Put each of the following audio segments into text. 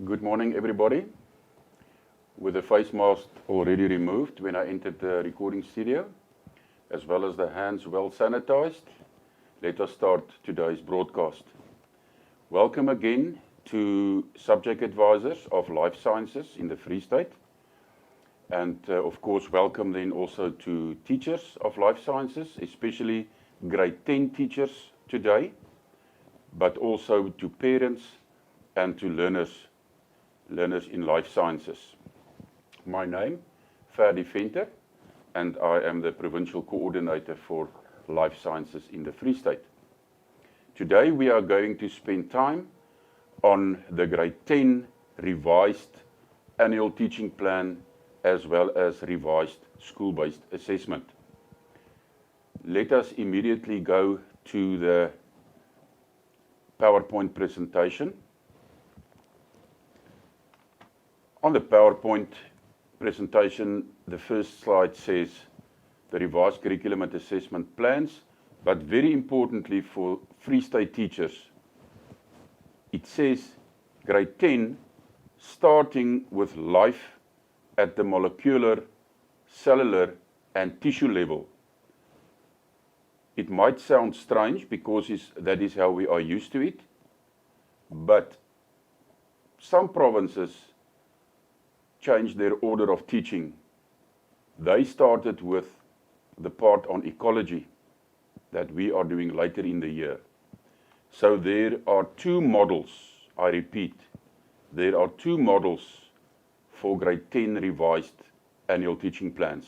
Good morning, everybody. With the face mask already removed when I entered the recording studio, as well as the hands well sanitized, let us start today's broadcast. Welcome again to subject advisors of life sciences in the Free State. And of course, welcome then also to teachers of life sciences, especially grade 10 teachers today, but also to parents and to learners in life sciences. My name, Ferdi Venter, and I am the Provincial Coordinator for Life Sciences in the Free State. Today we are going to spend time on the grade 10 revised annual teaching plan as well as revised school-based assessment. Let us immediately go to the PowerPoint presentation. On the PowerPoint presentation, the first slide says the revised curriculum and assessment plans, but very importantly for Free State teachers, it says grade 10 starting with life at the molecular, cellular and tissue level. It might sound strange because that is how we are used to it, but some provinces changed their order of teaching. They started with the part on ecology that we are doing later in the year. So there are two models, I repeat, there are two models for grade 10 revised annual teaching plans.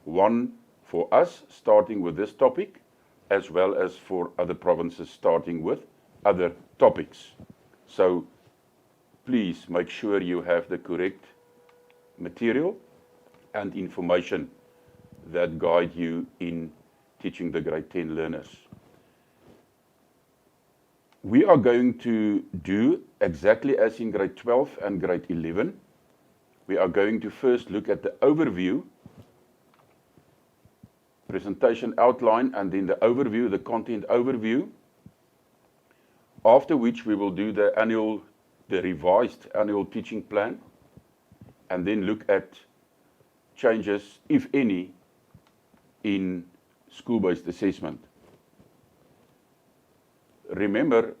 One for us starting with this topic, as well as for other provinces starting with other topics. So please make sure you have the correct material and information that guide you in teaching the grade 10 learners. We are going to do exactly as in grade 12 and grade 11. We are going to first look at the overview, presentation outline, and then the overview, the content overview, after which we will do the revised annual teaching plan, and then look at changes, if any, in school-based assessment. Remember,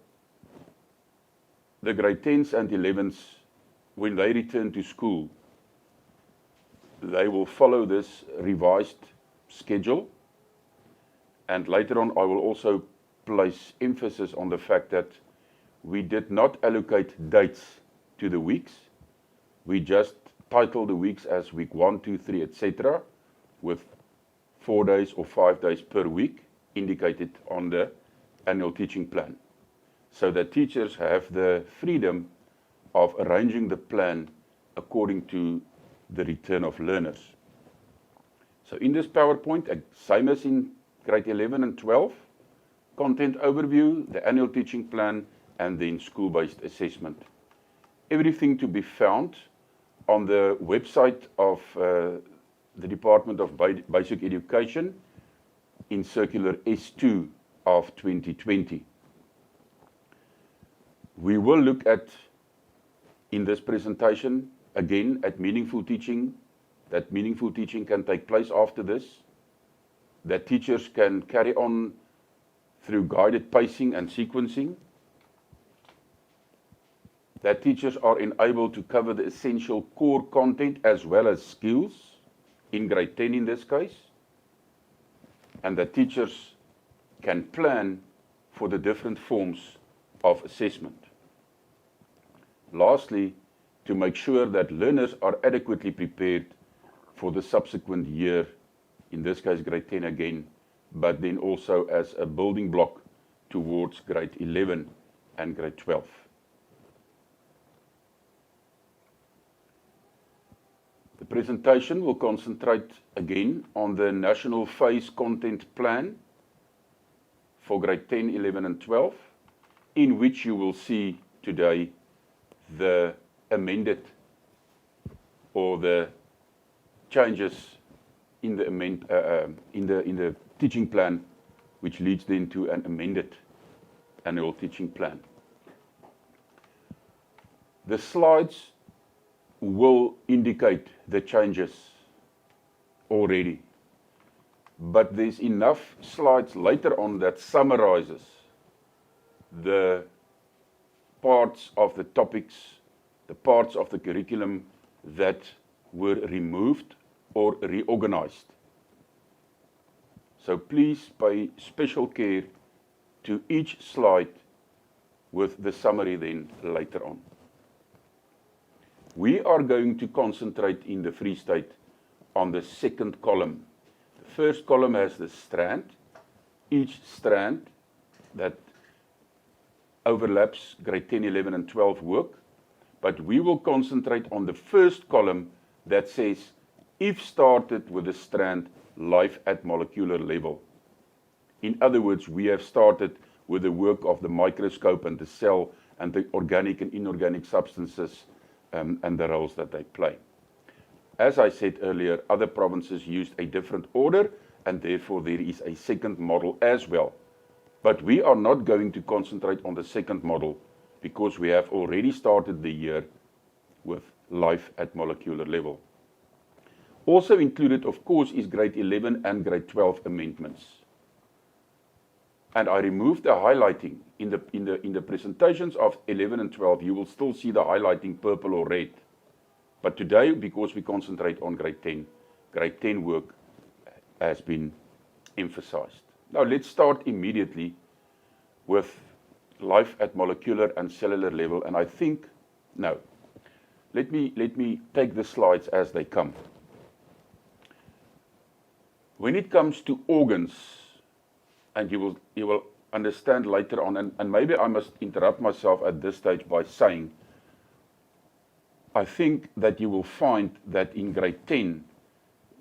the grade 10s and 11s, when they return to school, they will follow this revised schedule. And later on, I will also place emphasis on the fact that we did not allocate dates to the weeks. We just title the weeks as week 1, 2, 3, etc. with 4 days or 5 days per week indicated on the annual teaching plan. So that teachers have the freedom of arranging the plan according to the return of learners. So in this PowerPoint, same as in grade 11 and 12, content overview, the annual teaching plan, and then school-based assessment. Everything to be found on the website of the Department of Basic Education in Circular S2 of 2020. We will look at, in this presentation, again at meaningful teaching, that meaningful teaching can take place after this, that teachers can carry on through guided pacing and sequencing, that teachers are enabled to cover the essential core content as well as skills, in grade 10 in this case, and that teachers can plan for the different forms of assessment. Lastly, to make sure that learners are adequately prepared for the subsequent year, in this case grade 10 again, but then also as a building block towards grade 11 and grade 12. The presentation will concentrate again on the national phase content plan for grade 10, 11 and 12, in which you will see today the amended or the changes in the teaching plan, which leads then to an amended annual teaching plan. The slides will indicate the changes already, but there's enough slides later on that summarizes the parts of the topics, the parts of the curriculum that were removed or reorganized. So please pay special care to each slide with the summary then later on. We are going to concentrate in the Free State on the second column. The first column has the strand, each strand that overlaps grade 10, 11 and 12 work, but we will concentrate on the first column that says, if started with the strand, life at molecular level. In other words, we have started with the work of the microscope and the cell and the organic and inorganic substances and the roles that they play. As I said earlier, other provinces used a different order, and therefore there is a second model as well. But we are not going to concentrate on the second model because we have already started the year with life at molecular level. Also included, of course, is grade 11 and grade 12 amendments. And I removed the highlighting. In the presentations of 11 and 12, you will still see the highlighting purple or red. But today, because we concentrate on grade 10 work has been emphasized. Now let's start immediately with life at molecular and cellular level. And I think, no, let me take the slides as they come. When it comes to organs, and you will understand later on, and maybe I must interrupt myself at this stage by saying, I think that you will find that in grade 10,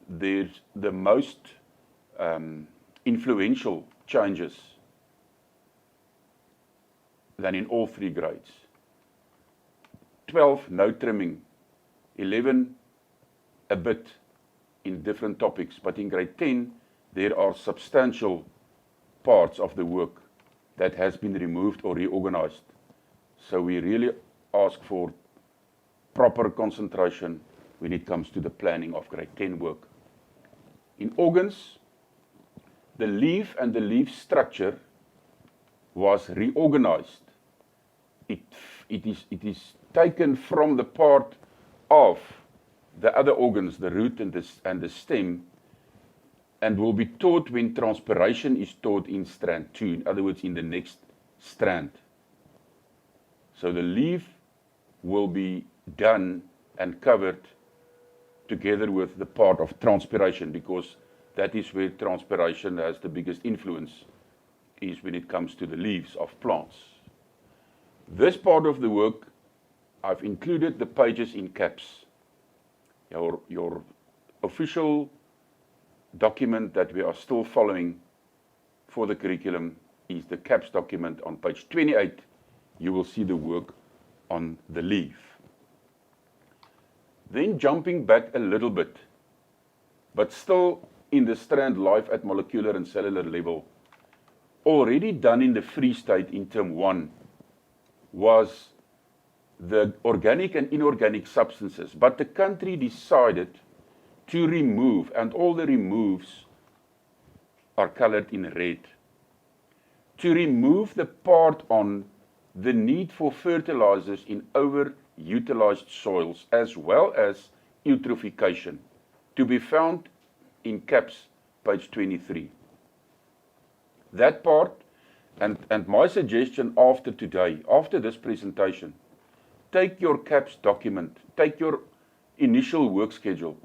there's the most influential changes than in all three grades. 12, no trimming. 11, a bit in different topics. But in grade 10, there are substantial parts of the work that has been removed or reorganized. So we really ask for proper concentration when it comes to the planning of grade 10 work. In organs, the leaf and the leaf structure was reorganized. It is taken from the part of the other organs, the root and the stem, and will be taught when transpiration is taught in strand 2, in other words, in the next strand. So the leaf will be done and covered together with the part of transpiration, because that is where transpiration has the biggest influence, is when it comes to the leaves of plants. This part of the work, I've included the pages in caps. Your official document that we are still following for the curriculum is the caps document. On page 28, you will see the work on the leaf. Then jumping back a little bit, but still in the strand life at molecular and cellular level, already done in the Free State in term 1 was the organic and inorganic substances, but the country decided to remove, and all the removes are colored in red, to remove the part on the need for fertilizers in overutilized soils, as well as eutrophication, to be found in caps, page 23. That part, and my suggestion after today, after this presentation, take your caps document, take your initial work schedule,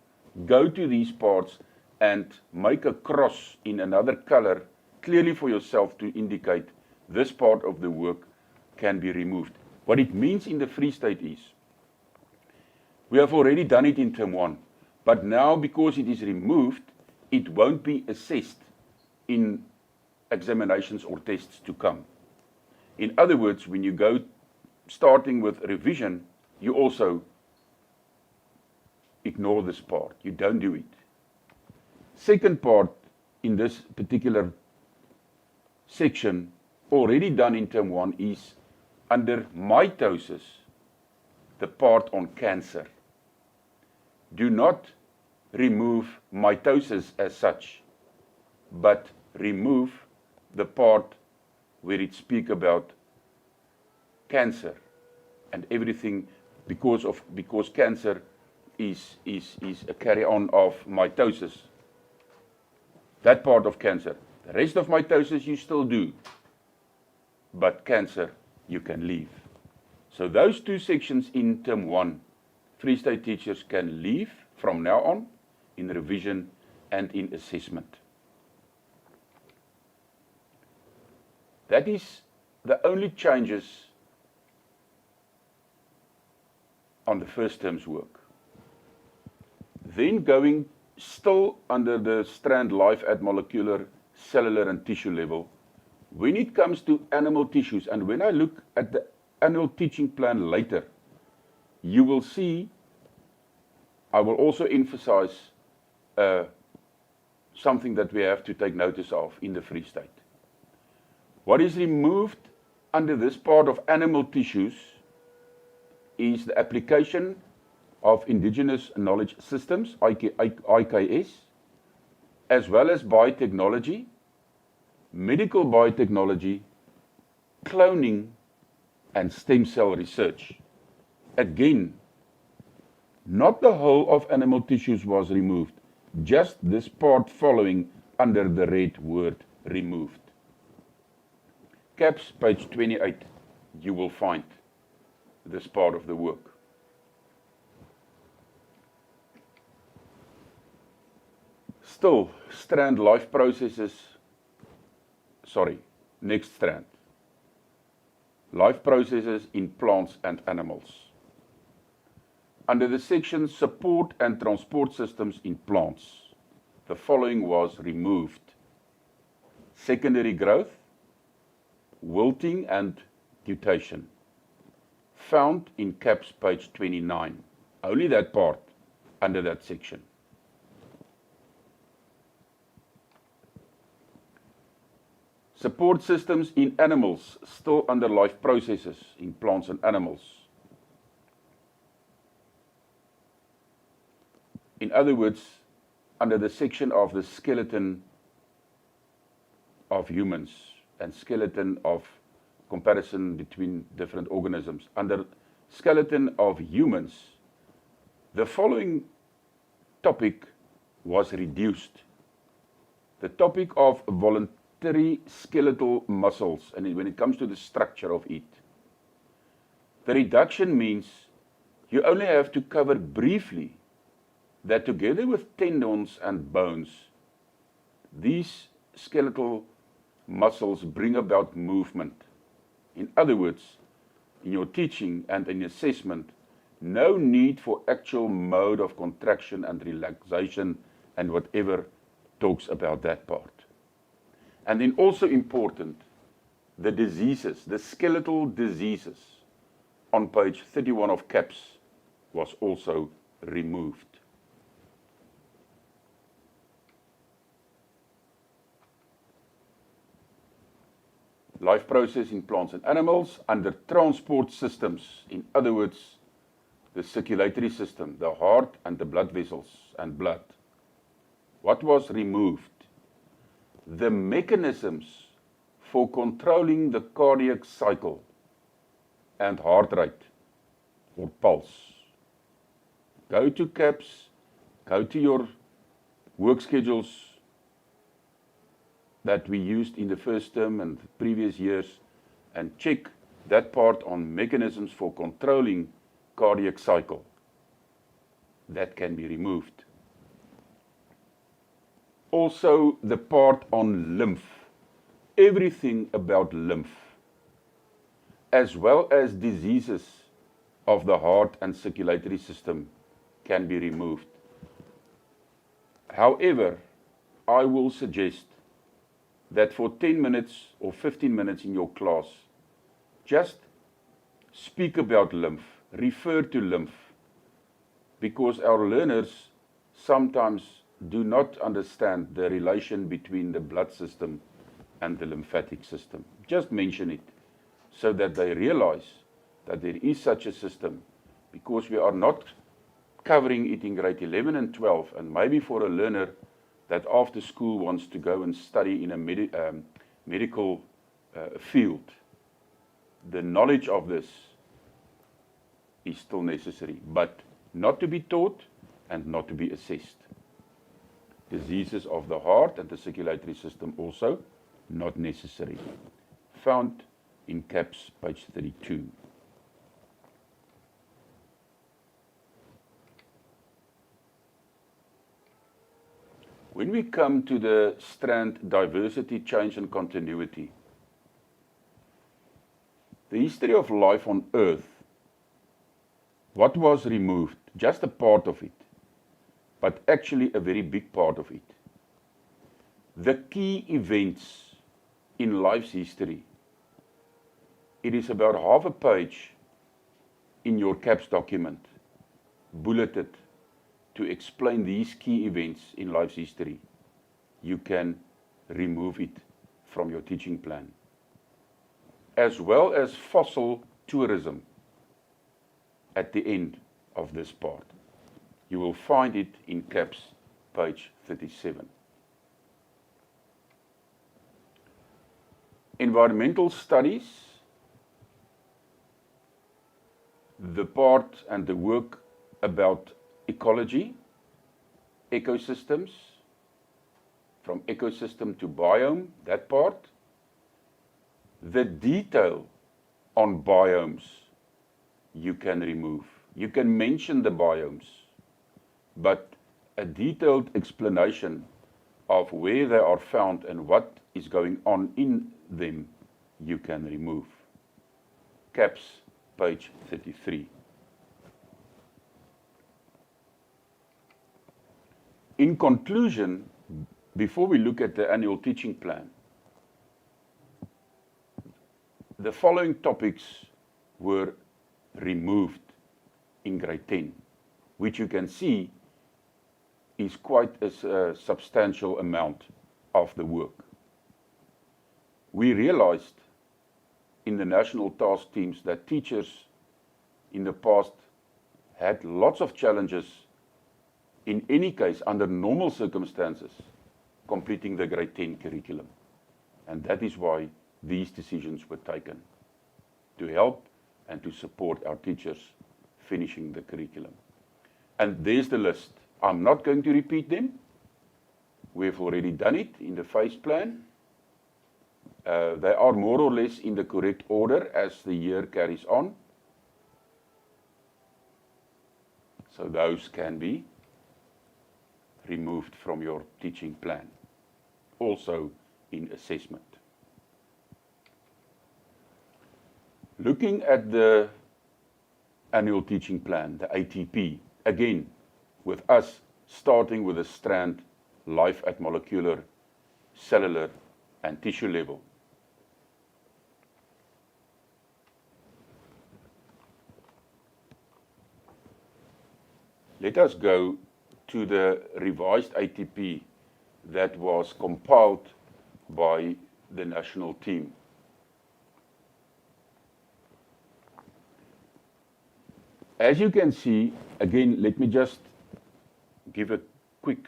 go to these parts and make a cross in another color clearly for yourself to indicate this part of the work can be removed. What it means in the Free State is, we have already done it in term 1, but now because it is removed, it won't be assessed in examinations or tests to come. In other words, when you go starting with revision, you also ignore this part. You don't do it. Second part in this particular section, already done in term 1, is under mitosis, the part on cancer. Do not remove mitosis as such, but remove the part where it speaks about cancer and everything because cancer is a carry-on of mitosis. That part of cancer. The rest of mitosis you still do, but cancer you can leave. So those two sections in term 1, Free State teachers can leave from now on in revision and in assessment. That is the only changes on the first term's work. Then going still under the Strand life at molecular, cellular and tissue level, when it comes to animal tissues, and when I look at the annual teaching plan later, you will see, I will also emphasize something that we have to take notice of in the Free State. What is removed under this part of animal tissues is the application of indigenous knowledge systems, IKS, as well as biotechnology, medical biotechnology, cloning, and stem cell research. Again, not the whole of animal tissues was removed, just this part following under the red word removed. CAPS, page 28, you will find this part of the work. Still, Strand life processes, next strand. Life processes in plants and animals. Under the section support and transport systems in plants, the following was removed. Secondary growth, wilting and mutation, found in CAPS page 29. Only that part under that section. Support systems in animals, still under life processes in plants and animals. In other words, under the section of the skeleton of humans and skeleton of comparison between different organisms. Under skeleton of humans, the following topic was reduced. The topic of voluntary skeletal muscles, and when it comes to the structure of it. The reduction means you only have to cover briefly that together with tendons and bones, these skeletal muscles bring about movement. In other words, in your teaching and in assessment, no need for actual mode of contraction and relaxation and whatever talks about that part. And then also important, the diseases, the skeletal diseases on page 31 of CAPS was also removed. Life process in plants and animals under transport systems. In other words, the circulatory system, the heart and the blood vessels and blood. What was removed? The mechanisms for controlling the cardiac cycle and heart rate or pulse. Go to CAPS, go to your work schedules that we used in the first term and previous years and check that part on mechanisms for controlling cardiac cycle. That can be removed. Also the part on lymph, everything about lymph, as well as diseases of the heart and circulatory system can be removed. However, I will suggest that for 10 minutes or 15 minutes in your class, just speak about lymph, refer to lymph, because our learners sometimes do not understand the relation between the blood system and the lymphatic system. Just mention it so that they realize that there is such a system because we are not covering it in grade 11 and 12, and maybe for a learner that after school wants to go and study in a medical field, the knowledge of this is still necessary, but not to be taught and not to be assessed. Diseases of the heart and the circulatory system also not necessary. Found in CAPS, page 32. When we come to the strand diversity, change and continuity, the history of life on Earth, what was removed? Just a part of it, but actually a very big part of it. The key events in life's history. It is about half a page in your CAPS document, bulleted, to explain these key events in life's history. You can remove it from your teaching plan. As well as fossil tourism at the end of this part. You will find it in CAPS, page 37. Environmental studies, the part and the work about ecology, ecosystems, from ecosystem to biome, that part. The detail on biomes you can remove. You can mention the biomes, but a detailed explanation of where they are found and what is going on in them, you can remove. CAPS, page 33. In conclusion, before we look at the annual teaching plan, the following topics were removed in grade 10, which you can see is quite a substantial amount of the work. We realized in the national task teams that teachers in the past had lots of challenges, in any case, under normal circumstances, completing the grade 10 curriculum. And that is why these decisions were taken, to help and to support our teachers finishing the curriculum. And there's the list. I'm not going to repeat them. We've already done it in the phase plan. They are more or less in the correct order as the year carries on. So those can be removed from your teaching plan, also in assessment. Looking at the annual teaching plan, the ATP, again, with us starting with the strand, life at molecular, cellular, and tissue level. Let us go to the revised ATP that was compiled by the national team. As you can see, again, let me just give a quick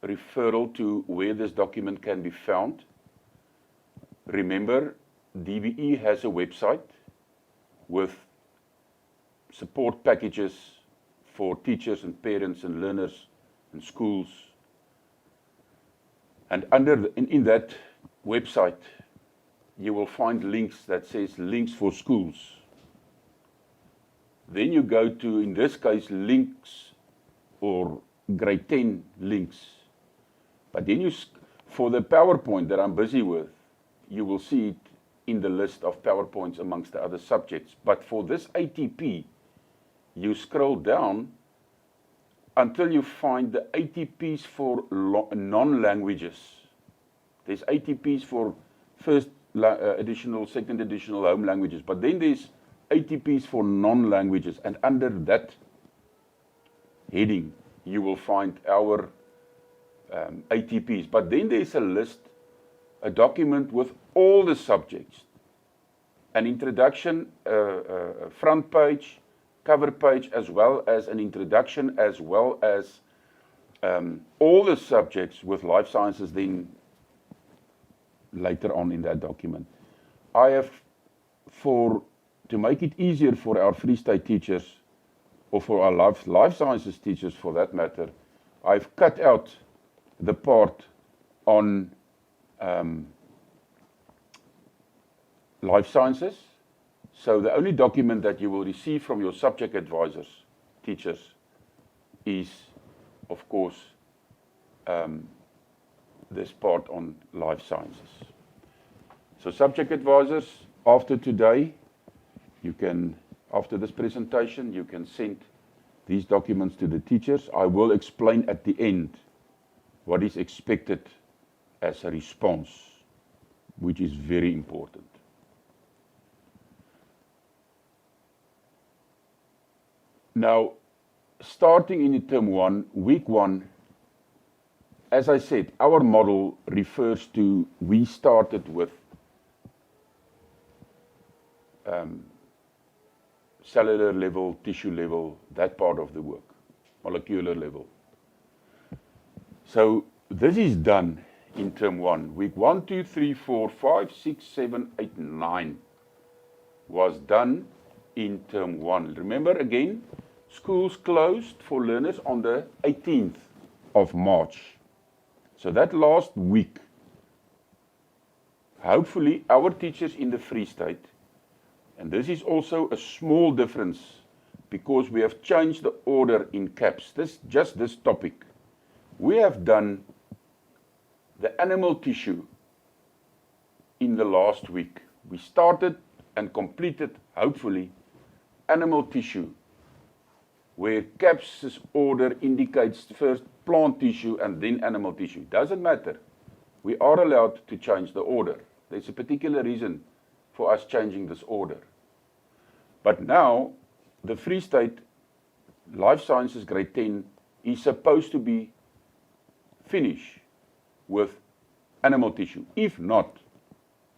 referral to where this document can be found. Remember, DBE has a website with support packages for teachers and parents and learners and schools. And in that website, you will find links that says links for schools. Then you go to, in this case, links or grade 10 links. But then for the PowerPoint that I'm busy with, you will see it in the list of PowerPoints amongst the other subjects. But for this ATP, you scroll down until you find the ATPs for non-languages. There's ATPs for first additional, second additional home languages, but then there's ATPs for non-languages, and under that heading, you will find our ATPs. But then there's a list, a document with all the subjects, an introduction, front page, cover page, as well as an introduction, as well as all the subjects with life sciences then later on in that document. I have, to make it easier for our Free State teachers, or for our life sciences teachers for that matter, I've cut out the part on life sciences. So the only document that you will receive from your subject advisors, teachers, is, of course, this part on life sciences. So subject advisors, after today, you can, after this presentation, you can send these documents to the teachers. I will explain at the end what is expected as a response, which is very important. Now, starting in term 1, week 1, as I said, our model refers to, we started with cellular level, tissue level, that part of the work, molecular level. So this is done in term 1. Week 1, 2, 3, 4, 5, 6, 7, 8, 9 was done in term 1. Remember again, schools closed for learners on the 18th of March. So that last week, hopefully our teachers in the Free State, and this is also a small difference because we have changed the order in caps, just this topic. We have done the animal tissue in the last week. We started and completed, hopefully, animal tissue, where CAPS' order indicates first plant tissue and then animal tissue. Doesn't matter. We are allowed to change the order. There's a particular reason for us changing this order. But now, the Free State Life Sciences Grade 10 is supposed to be finished with animal tissue. If not,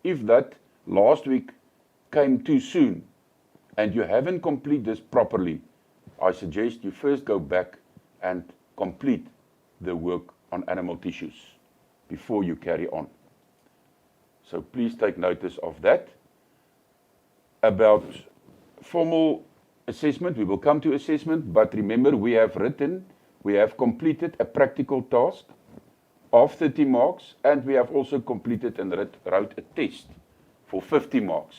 if that last week came too soon and you haven't completed this properly, I suggest you first go back and complete the work on animal tissues before you carry on. So please take notice of that. About formal assessment, we will come to assessment, but remember we have completed a practical task of 30 marks, and we have also completed and wrote a test for 50 marks,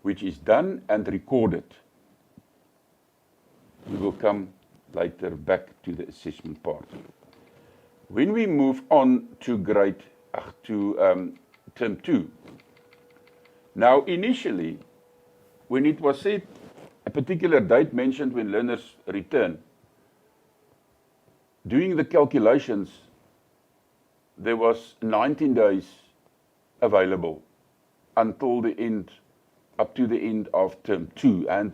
which is done and recorded. We will come later back to the assessment part. When we move on to term 2, now initially, when it was said, a particular date mentioned when learners return, doing the calculations, there was 19 days available until the end, up to the end of term 2. And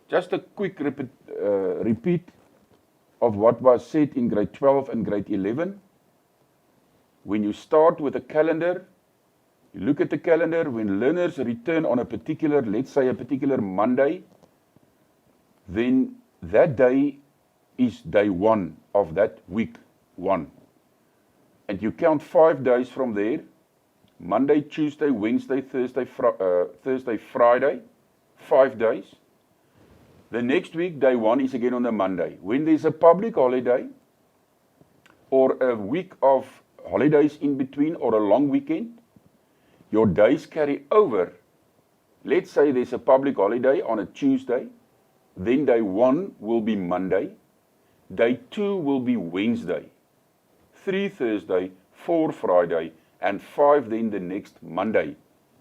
just a quick repeat of what was said in grade 12 and grade 11. When you start with a calendar, you look at the calendar, when learners return on a particular, let's say a particular Monday, then that day is day 1 of that week 1. And you count 5 days from there: Monday, Tuesday, Wednesday, Thursday, Friday, 5 days. The next week, day 1 is again on a Monday. When there's a public holiday or a week of holidays in between or a long weekend, your days carry over. Let's say there's a public holiday on a Tuesday, then day 1 will be Monday, day 2 will be Wednesday, 3 Thursday, 4 Friday, and 5 then the next Monday,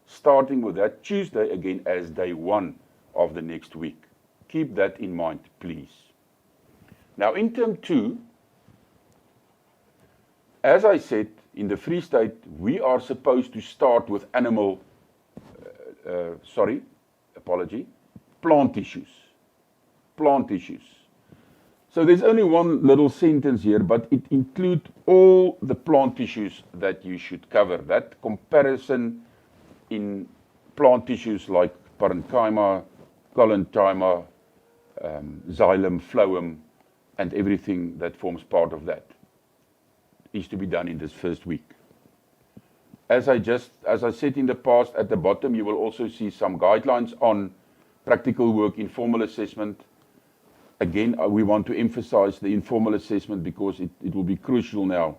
starting with that Tuesday again as day 1 of the next week. Keep that in mind, please. Now in term 2, as I said, in the Free State, we are supposed to start with plant tissues. Plant tissues. So there's only one little sentence here, but it includes all the plant tissues that you should cover. That comparison in plant tissues like parenchyma, collenchyma, xylem, phloem, and everything that forms part of that is to be done in this first week. As I said in the past, at the bottom you will also see some guidelines on practical work, informal assessment. Again, we want to emphasize the informal assessment because it will be crucial now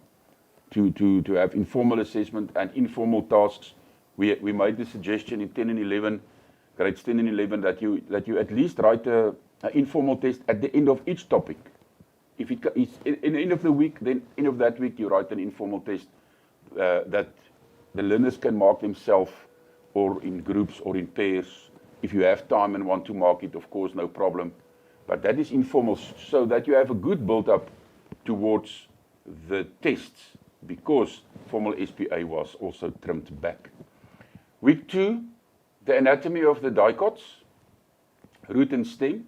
to have informal assessment and informal tasks. We made the suggestion in 10 and 11, grades 10 and 11, that you at least write an informal test at the end of each topic. If it is in the end of the week, then end of that week you write an informal test that the learners can mark themselves, or in groups or in pairs. If you have time and want to mark it, of course, no problem. But that is informal, so that you have a good build-up towards the tests, because formal SPA was also trimmed back. Week 2, the anatomy of the dicots, root and stem.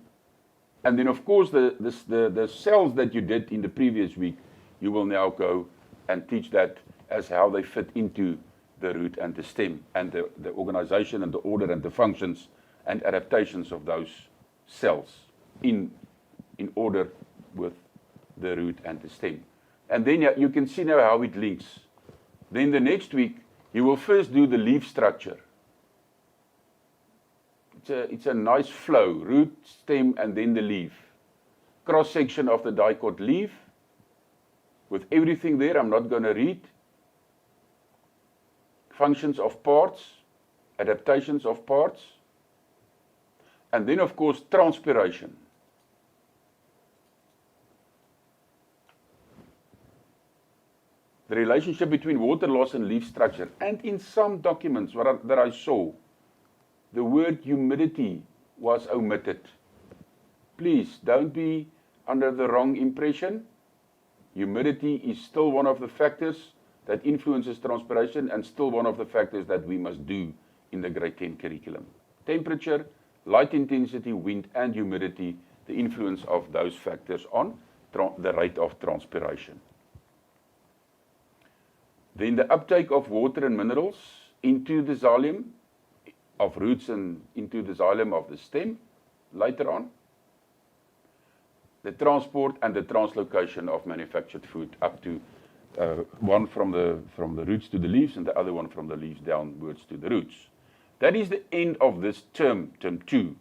And then, of course, the cells that you did in the previous week, you will now go and teach that as how they fit into the root and the stem, and the organization and the order and the functions and adaptations of those cells in order with the root and the stem. And then you can see now how it links. Then the next week, you will first do the leaf structure. It's a nice flow, root, stem, and then the leaf. Cross-section of the dicot leaf, with everything there, I'm not going to read. Functions of parts, adaptations of parts, and then, of course, transpiration. The relationship between water loss and leaf structure. And in some documents that I saw, the word humidity was omitted. Please don't be under the wrong impression. Humidity is still one of the factors that influences transpiration, and still one of the factors that we must do in the grade 10 curriculum. Temperature, light intensity, wind, and humidity, the influence of those factors on the rate of transpiration. Then the uptake of water and minerals into the xylem of roots and into the xylem of the stem later on. The transport and the translocation of manufactured food up to one from the roots to the leaves, and the other one from the leaves downwards to the roots. That is the end of this term 2.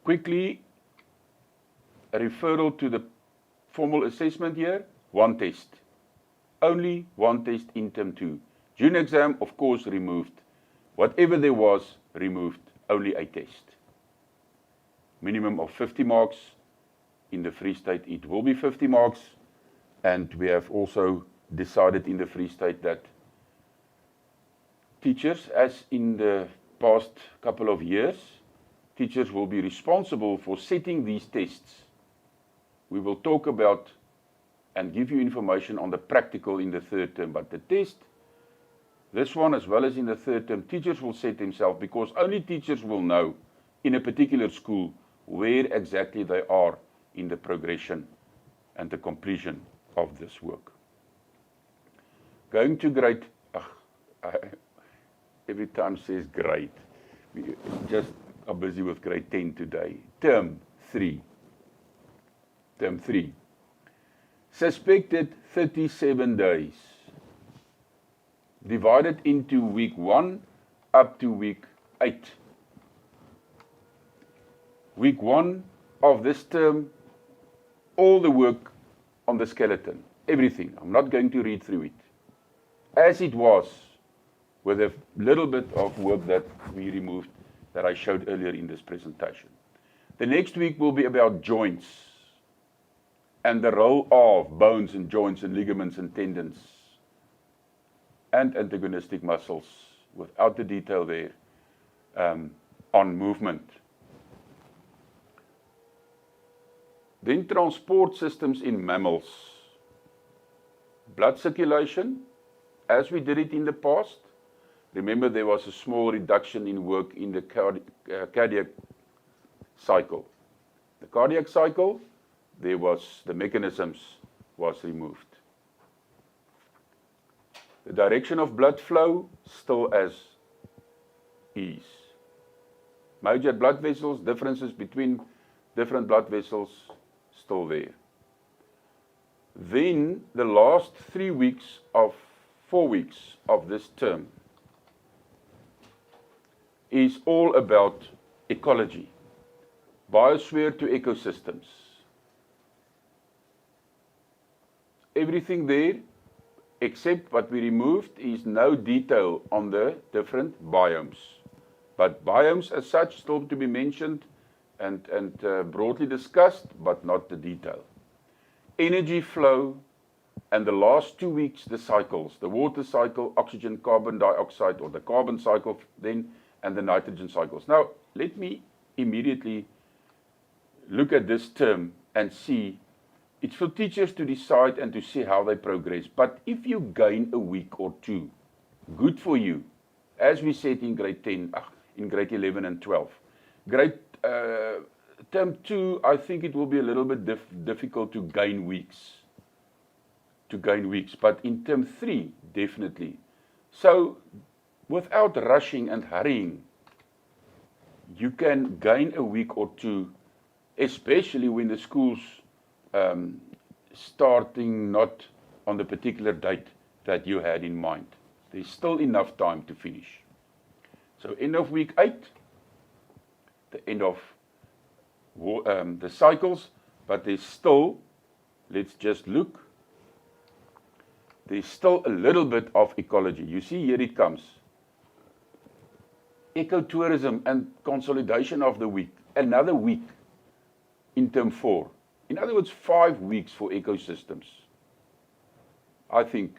Quickly, a referral to the formal assessment here, one test. Only one test in term 2. June exam, of course, removed. Whatever there was, removed. Only a test. Minimum of 50 marks. In the Free State, it will be 50 marks. And we have also decided in the Free State that teachers, as in the past couple of years, teachers will be responsible for setting these tests. We will talk about and give you information on the practical in the third term, but the test, this one as well as in the third term, teachers will set themselves, because only teachers will know in a particular school where exactly they are in the progression and the completion of this work. Going to grade, every time says grade, we just are busy with grade 10 today. Term 3. Suspected 37 days, divided into week 1 up to week 8. Week 1 of this term, all the work on the skeleton, everything. I'm not going to read through it. As it was, with a little bit of work that we removed that I showed earlier in this presentation. The next week will be about joints and the role of bones and joints and ligaments and tendons and antagonistic muscles, without the detail there, on movement. Then transport systems in mammals. Blood circulation, as we did it in the past. Remember, there was a small reduction in work in the cardiac cycle. The cardiac cycle, the mechanisms was removed. The direction of blood flow, still as is. Major blood vessels, differences between different blood vessels, still there. Then the last 4 weeks of this term is all about ecology, biosphere to ecosystems. Everything there, except what we removed, is no detail on the different biomes. But biomes as such still to be mentioned and broadly discussed, but not the detail. Energy flow, and the last 2 weeks, the cycles, the water cycle, oxygen, carbon dioxide, or the carbon cycle then, and the nitrogen cycles. Now, let me immediately look at this term and see. It's for teachers to decide and to see how they progress. But if you gain a week or two, good for you. As we said in grade 10, in grade 11 and 12. Term 2, I think it will be a little bit difficult to gain weeks. But in term 3, definitely. So, without rushing and hurrying, you can gain a week or two, especially when the school's starting not on the particular date that you had in mind. There's still enough time to finish. So end of week 8, the end of the cycles, but there's still, let's just look, there's still a little bit of ecology. You see, here it comes. Ecotourism and consolidation of the week, another week in term 4. In other words, 5 weeks for ecosystems. I think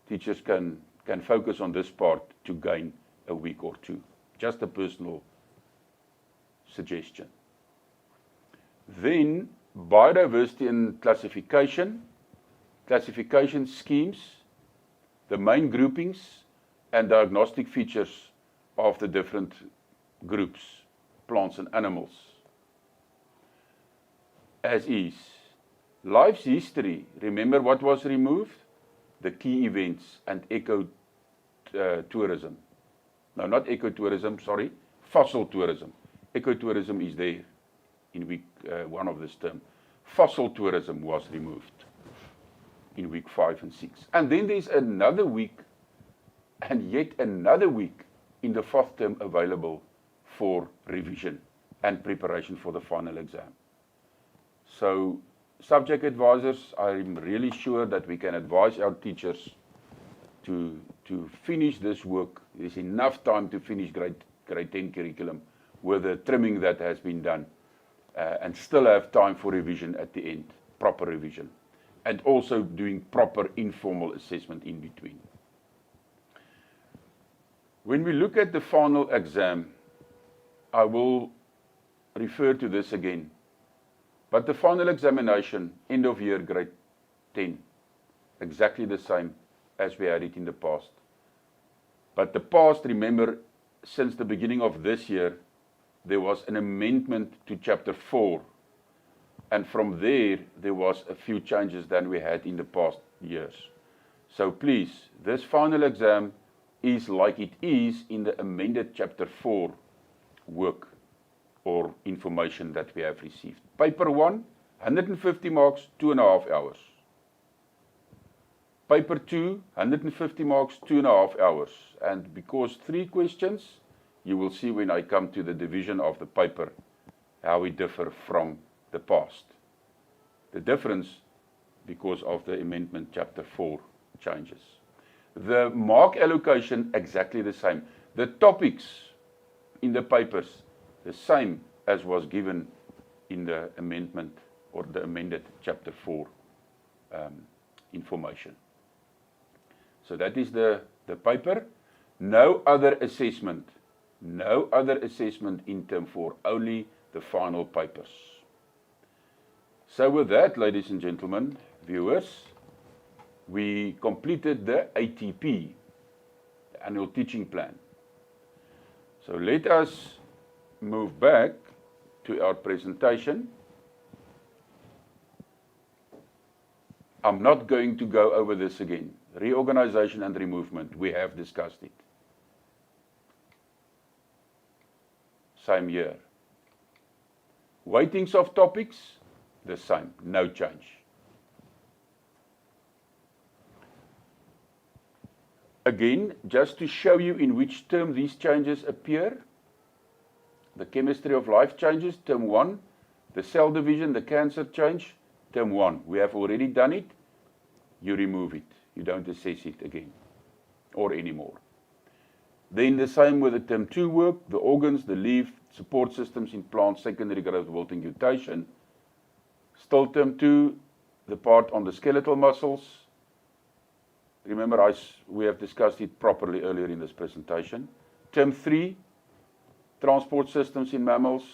teachers can focus on this part to gain a week or two. Just a personal suggestion. Then, biodiversity and classification schemes, the main groupings, and diagnostic features of the different groups, plants and animals. As is. Life's history, remember what was removed? The key events and ecotourism. No, not ecotourism, sorry, fossil tourism. Ecotourism is there in week 1 of this term. Fossil tourism was removed in week 5 and 6. And then there's another week and yet another week in the 4th term available for revision and preparation for the final exam. So, subject advisors, I'm really sure that we can advise our teachers to finish this work. There's enough time to finish grade 10 curriculum with the trimming that has been done and still have time for revision at the end, proper revision, and also doing proper informal assessment in between. When we look at the final exam, I will refer to this again. But the final examination, end of year, grade 10, exactly the same as we had it in the past. But the past, remember, since the beginning of this year, there was an amendment to chapter 4. And from there was a few changes than we had in the past years. So please, this final exam is like it is in the amended chapter 4 work or information that we have received. Paper 1, 150 marks, 2.5 hours. Paper 2, 150 marks, 2.5 hours. And because 3 questions, you will see when I come to the division of the paper, how we differ from the past. The difference because of the amendment chapter 4 changes. The mark allocation, exactly the same. The topics in the papers, the same as was given in the amendment or the amended chapter 4 information. So that is the paper. No other assessment in term 4, only the final papers. So with that, ladies and gentlemen, viewers, we completed the ATP, the annual teaching plan. So let us move back to our presentation. I'm not going to go over this again. Reorganization and removement, we have discussed it. Same here. Weightings of topics, the same, no change. Again, just to show you in which term these changes appear, the chemistry of life changes, term 1, the cell division, the cancer change, term 1. We have already done it, you remove it. You don't assess it again or anymore. Then the same with the term 2 work, the organs, the leaf, support systems in plant, secondary growth, wilting, mutation. Still term 2, the part on the skeletal muscles. Remember, we have discussed it properly earlier in this presentation. Term 3, transport systems in mammals.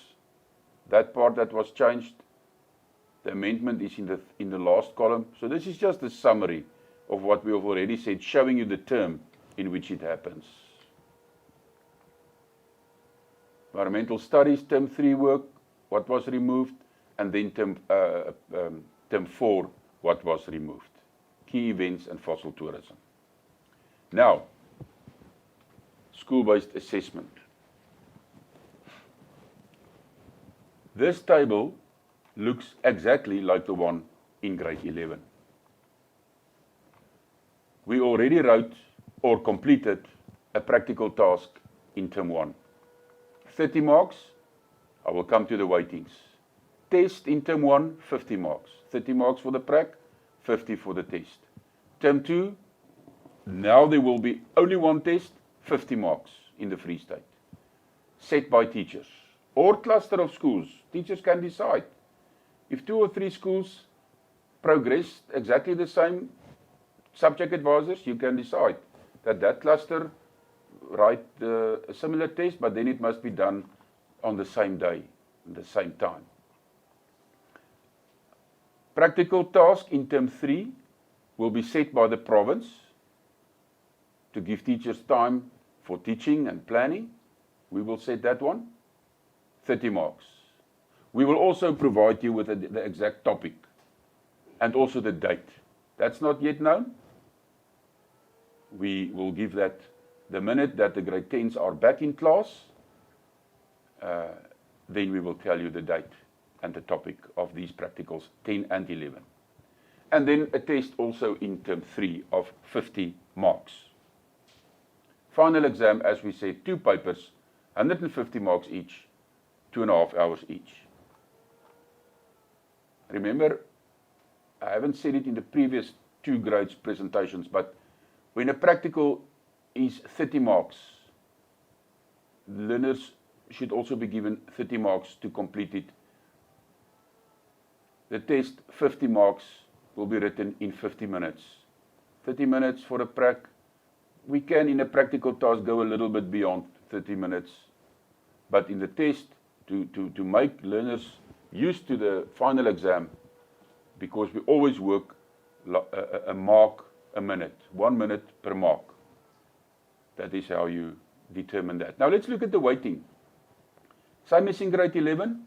That part that was changed, the amendment is in the last column. So this is just a summary of what we have already said, showing you the term in which it happens. Environmental studies, term 3 work, what was removed, and then term 4, what was removed. Key events and fossil tourism. Now, school-based assessment. This table looks exactly like the one in grade 11. We already wrote or completed a practical task in term 1. 30 marks, I will come to the weightings. Test in term 1, 50 marks. 30 marks for the prac, 50 for the test. Term 2, now there will be only one test, 50 marks in the Free State. Set by teachers or cluster of schools. Teachers can decide. If 2 or 3 schools progress exactly the same subject advisors, you can decide that cluster write a similar test, but then it must be done on the same day, at the same time. Practical task in term 3 will be set by the province to give teachers time for teaching and planning. We will set that one, 30 marks. We will also provide you with the exact topic and also the date. That's not yet known. We will give that the minute that the grade 10s are back in class, then we will tell you the date and the topic of these practicals, 10 and 11. And then a test also in term 3 of 50 marks. Final exam, as we said, 2 papers, 150 marks each, 2.5 hours each. Remember, I haven't said it in the previous 2 grades presentations, but when a practical is 30 marks, learners should also be given 30 marks to complete it. The test, 50 marks, will be written in 50 minutes. 30 minutes for a prac. We can, in a practical task, go a little bit beyond 30 minutes. But in the test, to make learners used to the final exam, because we always work a mark a minute, 1 minute per mark. That is how you determine that. Now let's look at the weighting. Same as in grade 11,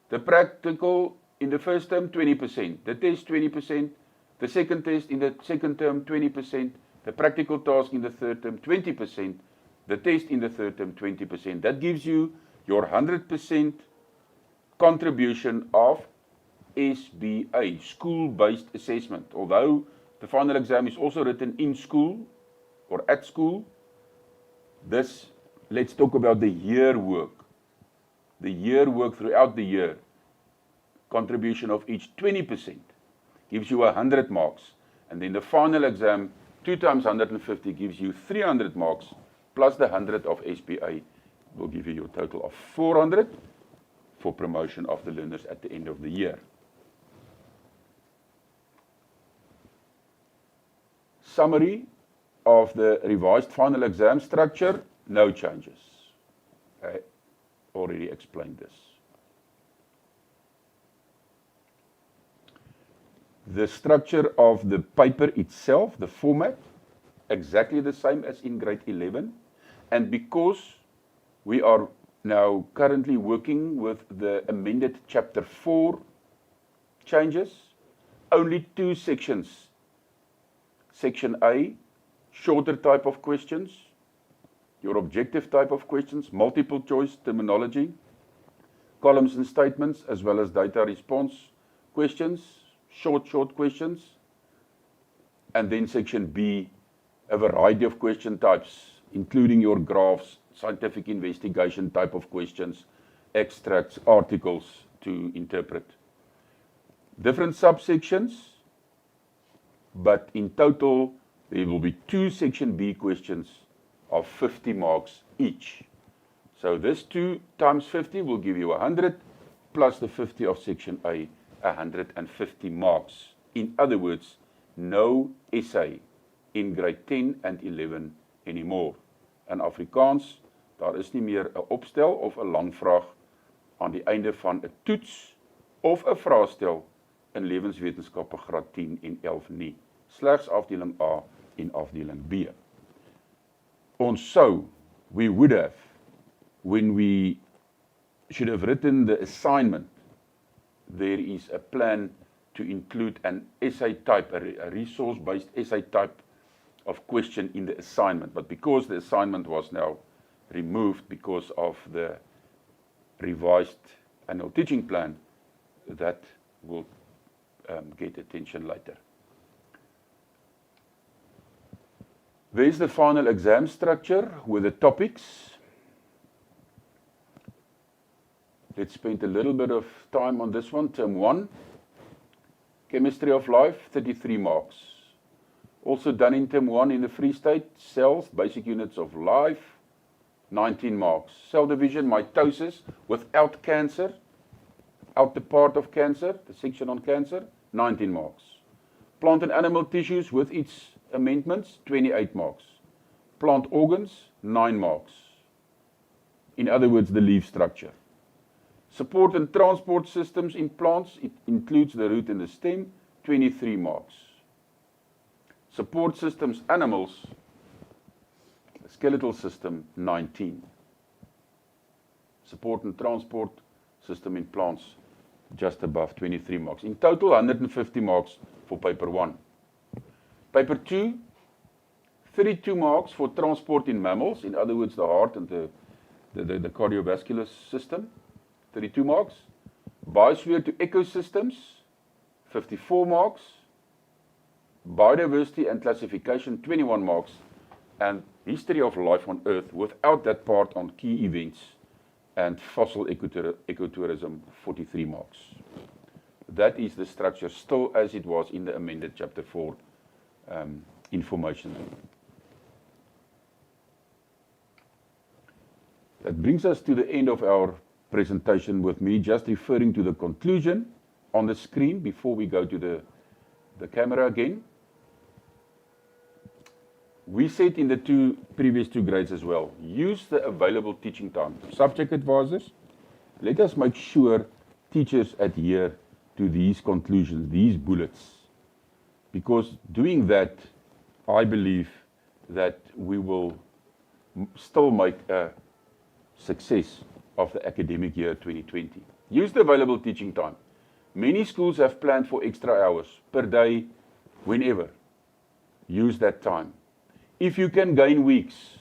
the practical in the first term, 20%. The test, 20%. The second test in the second term, 20%. The practical task in the third term, 20%. The test in the third term, 20%. That gives you your 100% contribution of SBA, school-based assessment. Although the final exam is also written in school or at school, let's talk about the year work. The year work throughout the year, contribution of each 20% gives you 100 marks. And then the final exam, 2 times 150 gives you 300 marks, plus the 100 of SBA will give you your total of 400 for promotion of the learners at the end of the year. Summary of the revised final exam structure, no changes. I already explained this. The structure of the paper itself, the format, exactly the same as in grade 11. And because we are now currently working with the amended chapter 4 changes, only 2 sections, Section A, shorter type of questions, your objective type of questions, multiple choice terminology, columns and statements, as well as data response questions, short questions. And then section B, a variety of question types, including your graphs, scientific investigation type of questions, extracts, articles to interpret. Different subsections, but in total, there will be 2 section B questions of 50 marks each. So this 2 times 50 will give you 100, plus the 50 of section A, 150 marks. In other words, no essay in grade 10 and 11 anymore. In Afrikaans, daar is nie meer 'n opstel of 'n lang vraag aan die einde van 'n toets of 'n vraestel in lewenswetenskappe graad 10 en 11 nie. Slegs afdeling A en afdeling B. Ons sou, we would have, when we should have written the assignment, there is a plan to include an essay type, a resource-based essay type of question in the assignment. But because the assignment was now removed because of the revised annual teaching plan, that will get attention later. There's the final exam structure with the topics. Let's spend a little bit of time on this one. Term 1, Chemistry of Life, 33 marks. Also done in Term 1 in the Free State, cells, basic units of life, 19 marks. Cell division, mitosis, without cancer, out the part of cancer, the section on cancer, 19 marks. Plant and animal tissues with its amendments, 28 marks. Plant organs, 9 marks. In other words, the leaf structure. Support and transport systems in plants, it includes the root and the stem, 23 marks. Support systems, animals, the skeletal system, 19. Support and transport system in plants, just above 23 marks. In total, 150 marks for paper 1. Paper 2, 32 marks for transport in mammals, in other words, the heart and the cardiovascular system, 32 marks. Biosphere to ecosystems, 54 marks. Biodiversity and classification, 21 marks. And history of life on Earth, without that part on key events and fossil ecotourism, 43 marks. That is the structure still as it was in the amended chapter 4 information. That brings us to the end of our presentation, with me just referring to the conclusion on the screen before we go to the camera again. We said in the previous two grades as well, use the available teaching time. Subject advisors, let us make sure teachers adhere to these conclusions, these bullets. Because doing that, I believe that we will still make a success of the academic year 2020. Use the available teaching time. Many schools have planned for extra hours per day, whenever. Use that time. If you can gain weeks,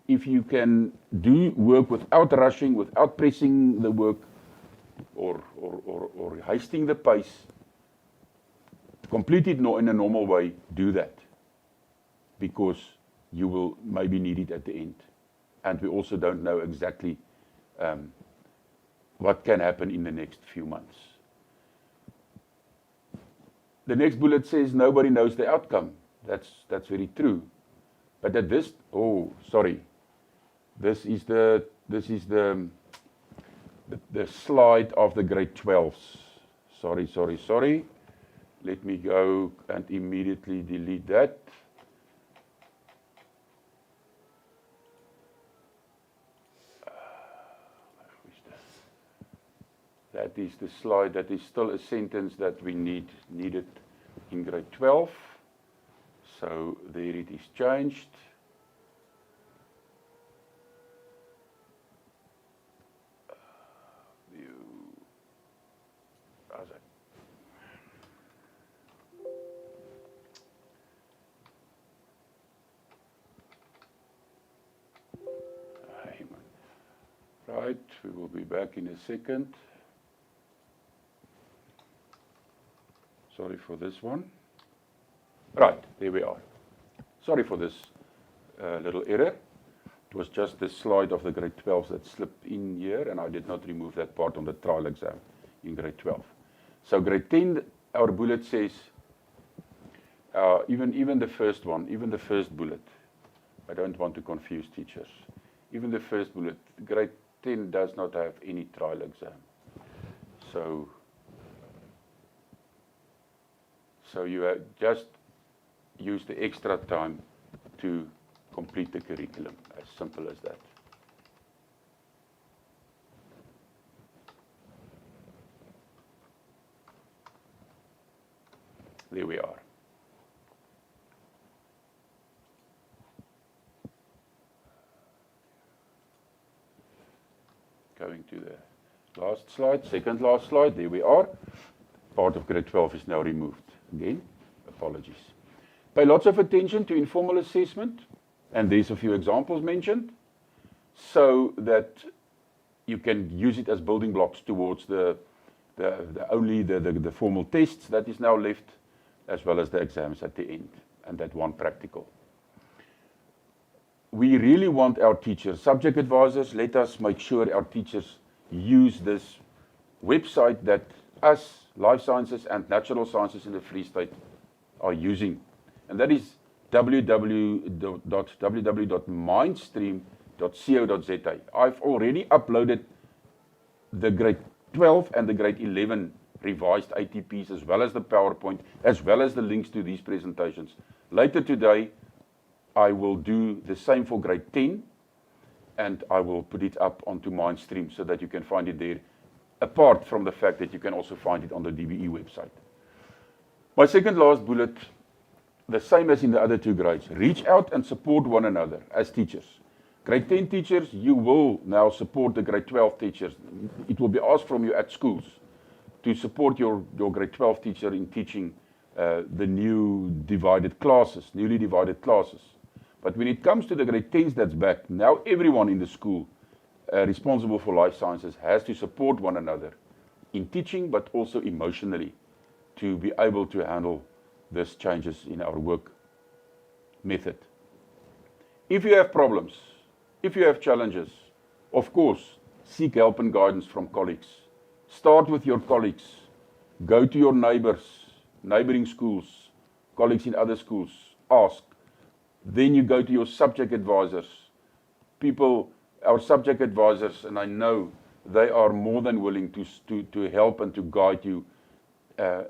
if you can do work without rushing, without pressing the work or hasting the pace, complete it in a normal way, do that. Because you will maybe need it at the end. And we also don't know exactly what can happen in the next few months. The next bullet says nobody knows the outcome. That's very true. But at this, this is the slide of the grade 12s. Sorry. Let me go and immediately delete that. That is the slide. That is still a sentence that we needed in grade 12. So there it is changed. Right, we will be back in a second. Sorry for this one. Right, there we are. Sorry for this little error. It was just the slide of the grade 12s that slipped in here, and I did not remove that part on the trial exam in grade 12. So grade 10, our bullet says, even the first one, even the first bullet, I don't want to confuse teachers. Even the first bullet, grade 10 does not have any trial exam. So you just use the extra time to complete the curriculum, as simple as that. There we are. Going to the last slide, second last slide, there we are. Part of grade 12 is now removed. Again, apologies. Pay lots of attention to informal assessment, and there's a few examples mentioned, so that you can use it as building blocks towards the formal tests that is now left, as well as the exams at the end, and that one practical. We really want our teachers, subject advisors, let us make sure our teachers use this website that us, life sciences and natural sciences in the Free State, are using. And that is www.mindstream.co.za. I've already uploaded the grade 12 and the grade 11 revised ATPs, as well as the PowerPoint, as well as the links to these presentations. Later today, I will do the same for grade 10, and I will put it up onto Mindstream so that you can find it there, apart from the fact that you can also find it on the DBE website. My second last bullet, the same as in the other two grades, reach out and support one another as teachers. Grade 10 teachers, you will now support the grade 12 teachers. It will be asked from you at schools to support your grade 12 teacher in teaching the newly divided classes. But when it comes to the grade 10s that's back, now everyone in the school responsible for life sciences has to support one another in teaching, but also emotionally, to be able to handle these changes in our work method. If you have problems, if you have challenges, of course, seek help and guidance from colleagues. Start with your colleagues. Go to your neighbors, neighboring schools, colleagues in other schools. Ask. Then you go to your subject advisors. Our subject advisors, and I know they are more than willing to help and to guide you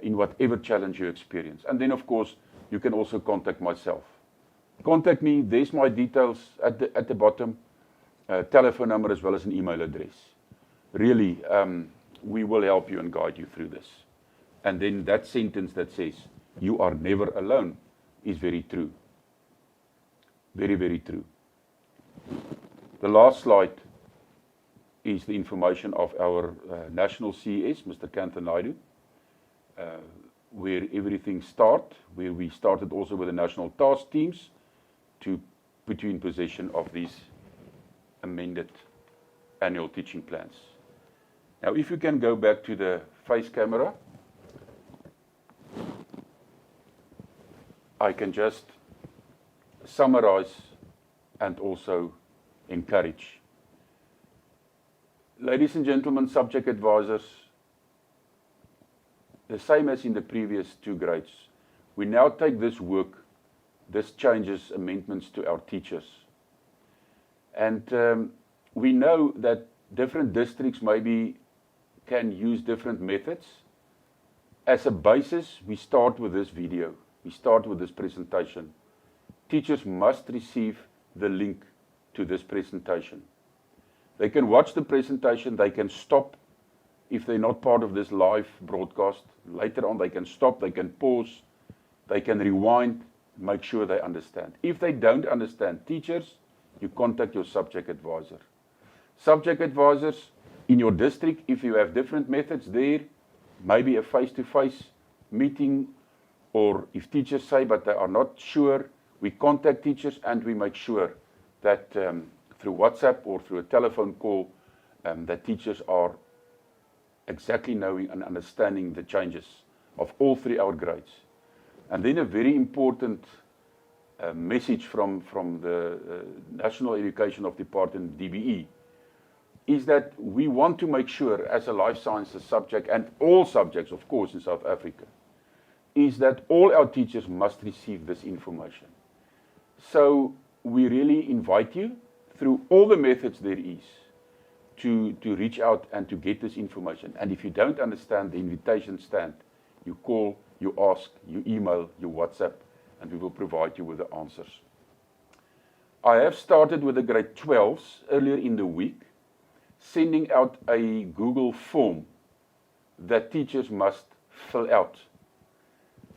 in whatever challenge you experience. And then, of course, you can also contact myself. Contact me. There's my details at the bottom, telephone number as well as an email address. Really, we will help you and guide you through this. And then that sentence that says, you are never alone, is very true. Very, very true. The last slide is the information of our national CES, Mr. Kantanaidu, where everything started, where we started also with the national task teams to put you in possession of these amended annual teaching plans. Now, if you can go back to the face camera, I can just summarize and also encourage. Ladies and gentlemen, subject advisors, the same as in the previous two grades, we now take this work, this changes, amendments to our teachers. And we know that different districts maybe can use different methods. As a basis, we start with this video. We start with this presentation. Teachers must receive the link to this presentation. They can watch the presentation, they can stop if they're not part of this live broadcast. Later on, they can stop, they can pause, they can rewind, make sure they understand. If they don't understand, teachers, you contact your subject advisor. Subject advisors in your district, if you have different methods there, maybe a face-to-face meeting, or if teachers say but they are not sure, we contact teachers and we make sure that through WhatsApp or through a telephone call, that teachers are exactly knowing and understanding the changes of all throughout grades. And then a very important message from the National Education of Department, DBE, is that we want to make sure, as a life sciences subject, and all subjects, of course, in South Africa, is that all our teachers must receive this information. So we really invite you, through all the methods there is, to reach out and to get this information. And if you don't understand, the invitation stand. You call, you ask, you email, you WhatsApp, and we will provide you with the answers. I have started with the grade 12s earlier in the week, sending out a Google form that teachers must fill out.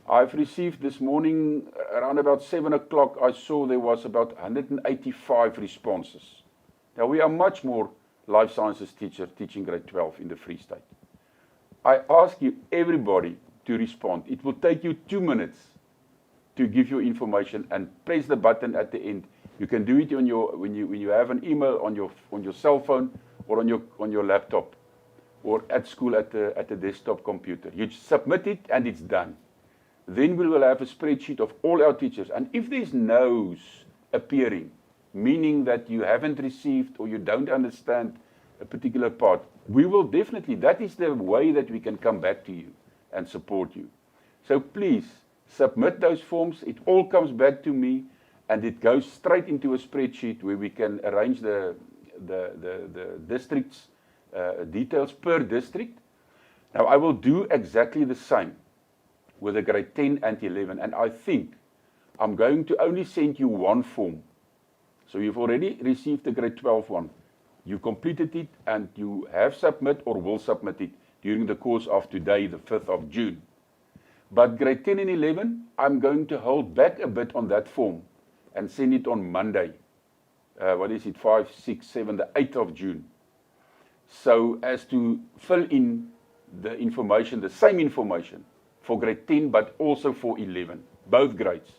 I've received this morning, around about 7 o'clock, I saw there was about 185 responses. Now, we are much more life sciences teachers teaching grade 12 in the Free State. I ask you, everybody, to respond. It will take you 2 minutes to give your information, and press the button at the end. You can do it on your, when you have an email on your cell phone, or on your laptop, or at school at the desktop computer. You submit it and it's done. Then we will have a spreadsheet of all our teachers. And if there's no's appearing, meaning that you haven't received or you don't understand a particular part, we will definitely, that is the way that we can come back to you and support you. So please, submit those forms. It all comes back to me, and it goes straight into a spreadsheet where we can arrange the district's details per district. Now, I will do exactly the same with the grade 10 and 11, and I think I'm going to only send you one form. So you've already received the grade 12 one. You completed it, and you have submit or will submit it during the course of today, the 5th of June. But grade 10 and 11, I'm going to hold back a bit on that form and send it on Monday. 5, 6, 7, the 8th of June. So as to fill in the information, the same information for grade 10, but also for 11, both grades.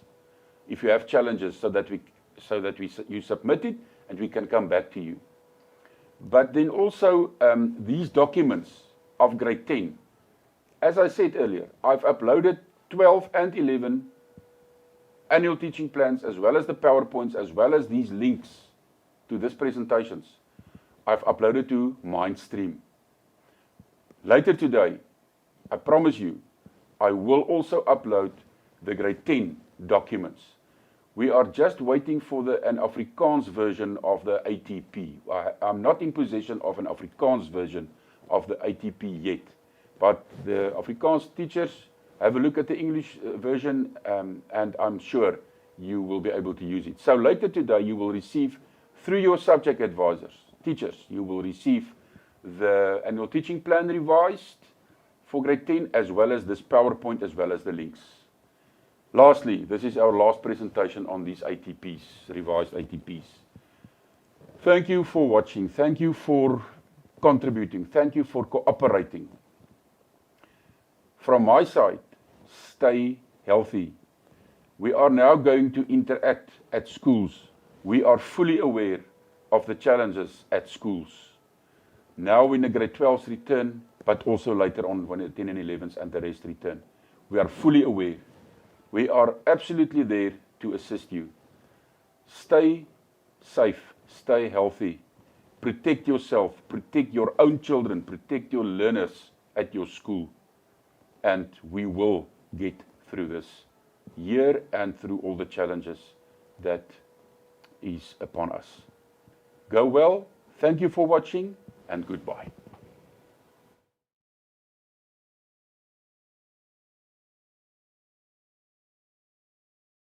If you have challenges, so that you submit it and we can come back to you. But then also these documents of grade 10, as I said earlier, I've uploaded 12 and 11 annual teaching plans, as well as the PowerPoints, as well as these links to these presentations. I've uploaded to Mindstream. Later today, I promise you, I will also upload the grade 10 documents. We are just waiting for an Afrikaans version of the ATP. I'm not in possession of an Afrikaans version of the ATP yet, but the Afrikaans teachers have a look at the English version, and I'm sure you will be able to use it. So later today, you will receive, through your subject advisors, teachers, you will receive the annual teaching plan revised for grade 10, as well as this PowerPoint, as well as the links. Lastly, this is our last presentation on these ATPs, revised ATPs. Thank you for watching. Thank you for contributing. Thank you for cooperating. From my side, stay healthy. We are now going to interact at schools. We are fully aware of the challenges at schools. Now when the grade 12s return, but also later on when the 10 and 11s and the rest return. We are fully aware. We are absolutely there to assist you. Stay safe, stay healthy. Protect yourself, protect your own children, protect your learners at your school. And we will get through this year and through all the challenges that is upon us. Go well, thank you for watching, and goodbye.